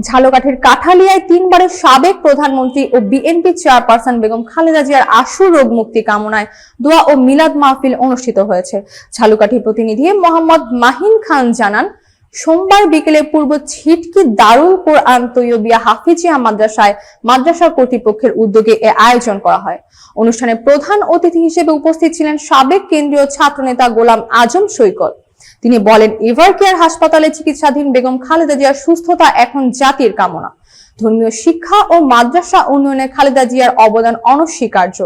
ঝালকাঠির কাঠালিয়ায় তিনবারের সাবেক প্রধানমন্ত্রী ও বিএনপি চেয়ারপারসন বেগম খালেদা জিয়ার আশু রোগ মুক্তি কামনায় দোয়া ও মিলাদ মাহফিল অনুষ্ঠিত হয়েছে। ঝালকাঠির প্রতিনিধি মোহাম্মদ মাহিন খান জানান, সোমবার বিকেলে পূর্ব ছিটকি দারুল কোরআন তৈয়বিয়া হাফিজিয়া মাদ্রাসা কর্তৃপক্ষের উদ্যোগে এ আয়োজন করা হয়। অনুষ্ঠানে প্রধান অতিথি হিসেবে উপস্থিত ছিলেন সাবেক কেন্দ্রীয় ছাত্রনেতা গোলাম আজম সৈকত। তিনি বলেন, এভার কেয়ার হাসপাতালে চিকিৎসাধীন বেগম খালেদা জিয়ার সুস্থতা এখন জাতির কামনা। ধর্মীয় শিক্ষা ও মাদ্রাসা উন্নয়নে খালেদা জিয়ার অবদান অনস্বীকার্য।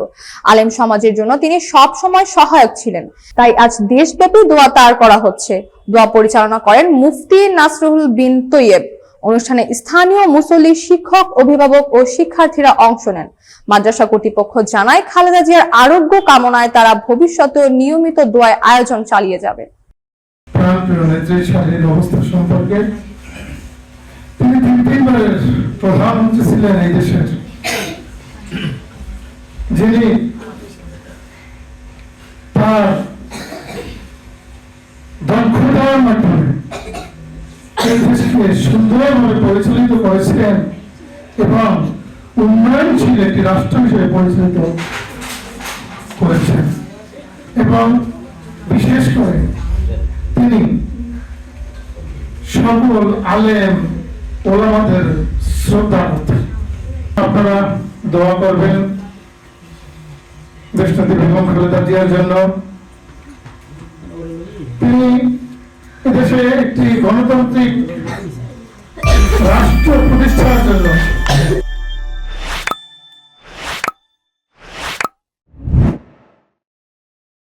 আলেম সমাজের জন্য তিনি সব সময় সহায়ক ছিলেন, তাই আজ দেশব্যাপী দোয়া তার করা হচ্ছে। দোয়া পরিচালনা করেন মুফতি নাসরুল বিন তৈয়েব। অনুষ্ঠানে স্থানীয় মুসল্লি, শিক্ষক, অভিভাবক ও শিক্ষার্থীরা অংশ নেন। মাদ্রাসা কর্তৃপক্ষ জানায়, খালেদা জিয়ার আরোগ্য কামনায় তারা ভবিষ্যতেও নিয়মিত দোয়ায় আয়োজন চালিয়ে যাবে। অবস্থা সম্পর্কে তিনি তিনবারের প্রধানমন্ত্রী ছিলেন এই দেশের, যিনি তার দক্ষতার মাধ্যমে এই দেশকে সুন্দরভাবে পরিচালিত করেছিলেন এবং উন্নয়নশীল একটি রাষ্ট্র হিসেবে পরিচালিত করেছেন। এবং বিশেষ করে তিনি সকল আলেম ওলামাদের শ্রদ্ধা করতেন। আপনারা দোয়া করবেন দেশনেত্রী বেগম খালেদা জিয়ার জন্য। তিনি এদেশে একটি গণতান্ত্রিক রাষ্ট্র প্রতিষ্ঠার জন্য